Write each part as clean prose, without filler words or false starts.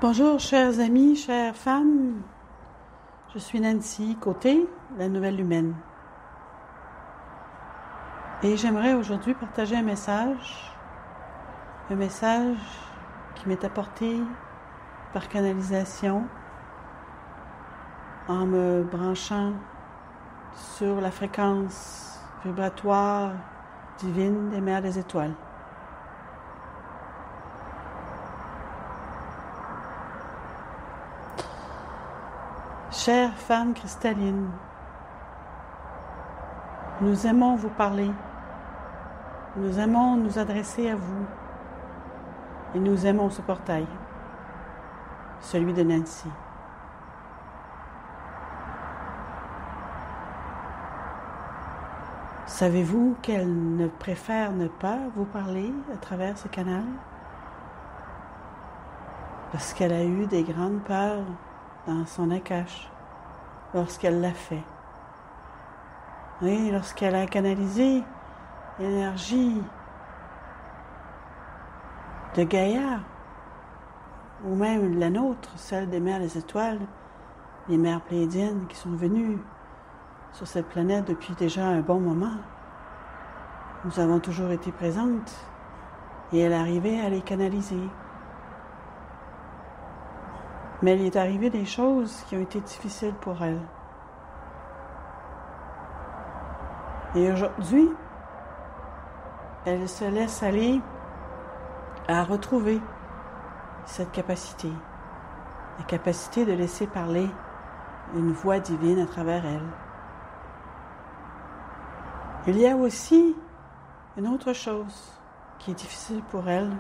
Bonjour, chers amis, chères femmes. Je suis Nancy Côté, la Nouvelle Humaine. Et j'aimerais aujourd'hui partager un message qui m'est apporté par canalisation en me branchant sur la fréquence vibratoire divine des mers des étoiles. Chères femmes cristallines, nous aimons vous parler, nous aimons nous adresser à vous et nous aimons ce portail, celui de Nancy. Savez-vous qu'elle ne préfère ne pas vous parler à travers ce canal? Parce qu'elle a eu des grandes peurs dans son Akash lorsqu'elle l'a fait. Oui, lorsqu'elle a canalisé l'énergie de Gaïa, ou même la nôtre, celle des mers des étoiles, les mers pléiadiennes qui sont venues sur cette planète depuis déjà un bon moment. Nous avons toujours été présentes et elle arrivait à les canaliser. Mais il est arrivé des choses qui ont été difficiles pour elle. Et aujourd'hui, elle se laisse aller à retrouver cette capacité, la capacité de laisser parler une voix divine à travers elle. Il y a aussi une autre chose qui est difficile pour elle,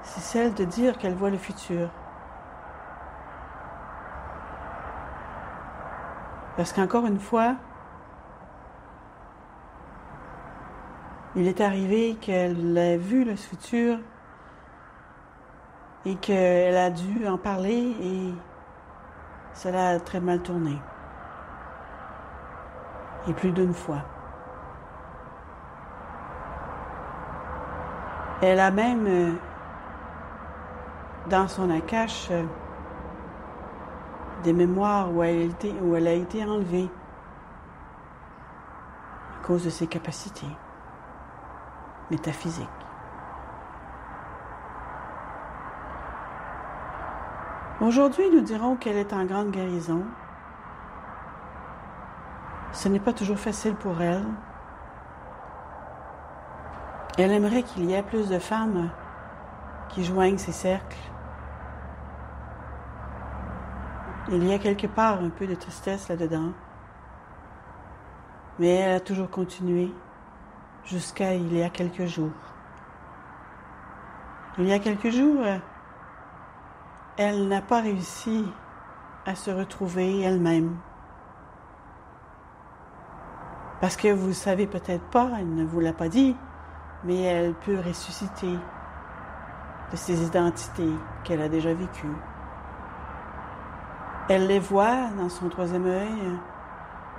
c'est celle de dire qu'elle voit le futur. Parce qu'encore une fois, il est arrivé qu'elle a vu le futur et qu'elle a dû en parler et cela a très mal tourné. Et plus d'une fois. Elle a même, dans son Akash, des mémoires où elle a été enlevée à cause de ses capacités métaphysiques. Aujourd'hui, nous dirons qu'elle est en grande guérison. Ce n'est pas toujours facile pour elle. Elle aimerait qu'il y ait plus de femmes qui joignent ces cercles. Il y a quelque part un peu de tristesse là-dedans. Mais elle a toujours continué jusqu'à il y a quelques jours. Il y a quelques jours, elle n'a pas réussi à se retrouver elle-même. Parce que vous ne savez peut-être pas, elle ne vous l'a pas dit, mais elle peut ressusciter de ses identités qu'elle a déjà vécues. Elle les voit dans son troisième œil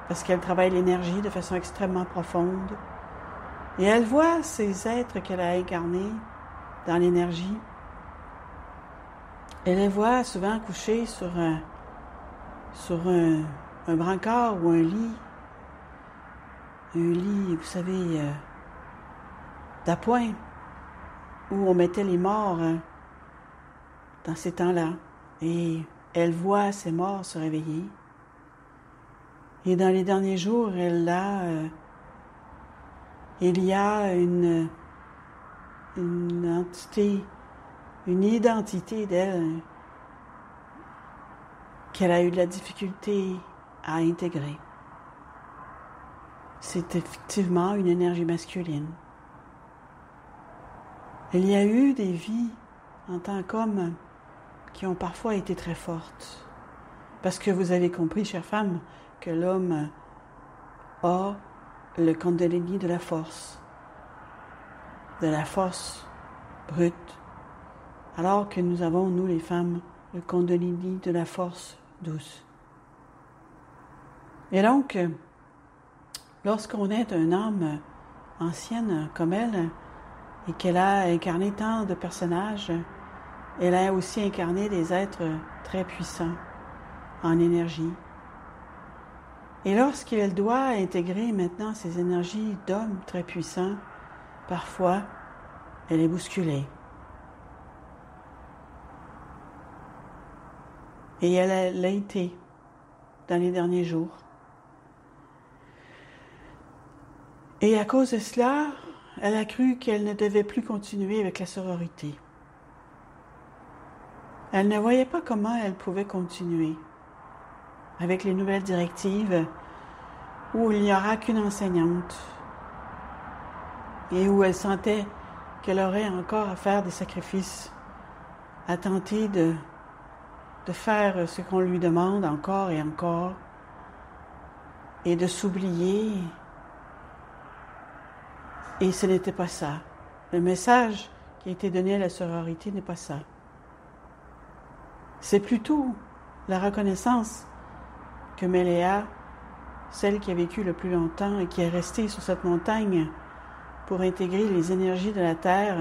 parce qu'elle travaille l'énergie de façon extrêmement profonde. Et elle voit ces êtres qu'elle a incarnés dans l'énergie. Elle les voit souvent couchés sur un brancard ou un lit. Un lit, vous savez, d'appoint, où on mettait les morts dans ces temps-là. Et elle voit ces morts se réveiller. Et dans les derniers jours, il y a une entité, une identité d'elle qu'elle a eu de la difficulté à intégrer. C'est effectivement une énergie masculine. Il y a eu des vies en tant qu'homme qui ont parfois été très fortes. Parce que vous avez compris, chères femmes, que l'homme a le Kundalini de la force brute, alors que nous avons, nous les femmes, le Kundalini de la force douce. Et donc, lorsqu'on est une âme ancienne comme elle, et qu'elle a incarné tant de personnages, Elle a aussi incarné des êtres très puissants en énergie. Et lorsqu'elle doit intégrer maintenant ces énergies d'hommes très puissants, parfois, elle est bousculée. Et elle l'a été dans les derniers jours. Et à cause de cela, elle a cru qu'elle ne devait plus continuer avec la sororité. Elle ne voyait pas comment elle pouvait continuer avec les nouvelles directives où il n'y aura qu'une enseignante et où elle sentait qu'elle aurait encore à faire des sacrifices, à tenter de faire ce qu'on lui demande encore et encore et de s'oublier. Et ce n'était pas ça. Le message qui a été donné à la sororité n'est pas ça. C'est plutôt la reconnaissance que Méléa, celle qui a vécu le plus longtemps et qui est restée sur cette montagne pour intégrer les énergies de la terre,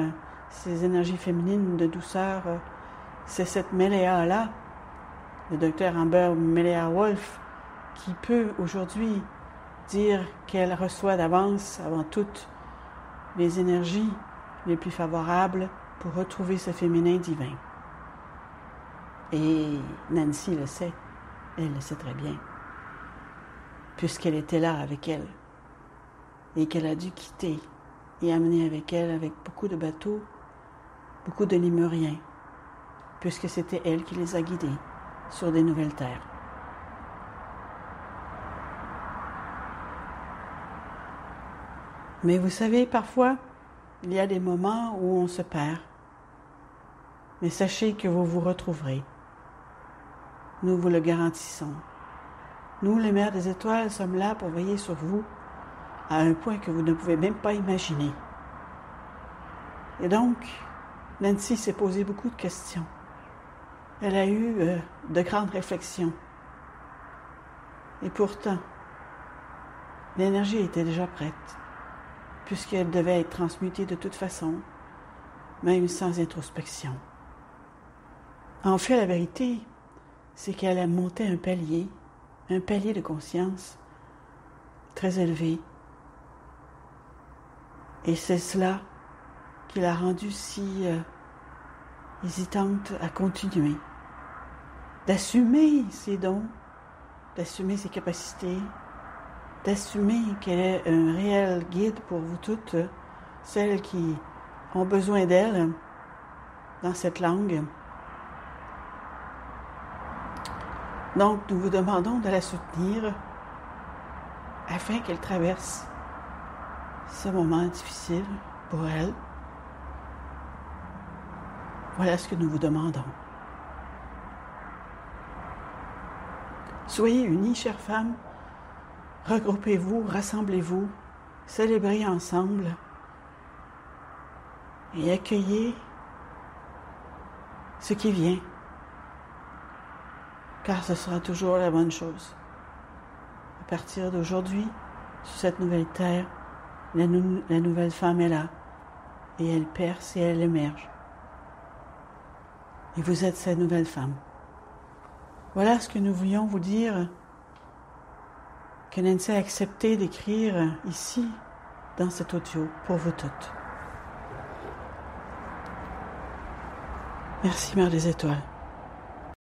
ces énergies féminines de douceur, c'est cette Méléa-là, le docteur Amber Méléa Wolf, qui peut aujourd'hui dire qu'elle reçoit d'avance, avant toutes, les énergies les plus favorables pour retrouver ce féminin divin. Et Nancy le sait, elle le sait très bien, puisqu'elle était là avec elle et qu'elle a dû quitter et amener avec elle, avec beaucoup de bateaux, beaucoup de Lémuriens, puisque c'était elle qui les a guidés sur des nouvelles terres. Mais vous savez, parfois, il y a des moments où on se perd. Mais sachez que vous vous retrouverez. Nous vous le garantissons. Nous, les Mères des Étoiles, sommes là pour veiller sur vous à un point que vous ne pouvez même pas imaginer. Et donc, Nancy s'est posé beaucoup de questions. Elle a eu de grandes réflexions. Et pourtant, l'énergie était déjà prête, puisqu'elle devait être transmutée de toute façon, même sans introspection. En fait, la vérité, c'est qu'elle a monté un palier de conscience très élevé. Et c'est cela qui l'a rendue si hésitante à continuer, d'assumer ses dons, d'assumer ses capacités, d'assumer qu'elle est un réel guide pour vous toutes, celles qui ont besoin d'elle dans cette langue. Donc, nous vous demandons de la soutenir afin qu'elle traverse ce moment difficile pour elle. Voilà ce que nous vous demandons. Soyez unis, chères femmes. Regroupez-vous, rassemblez-vous, célébrez ensemble et accueillez ce qui vient, car ce sera toujours la bonne chose. À partir d'aujourd'hui, sur cette nouvelle terre, la nouvelle femme est là, et elle perce et elle émerge. Et vous êtes cette nouvelle femme. Voilà ce que nous voulions vous dire, que Nancy a accepté d'écrire ici, dans cet audio, pour vous toutes. Merci, Mère des Étoiles.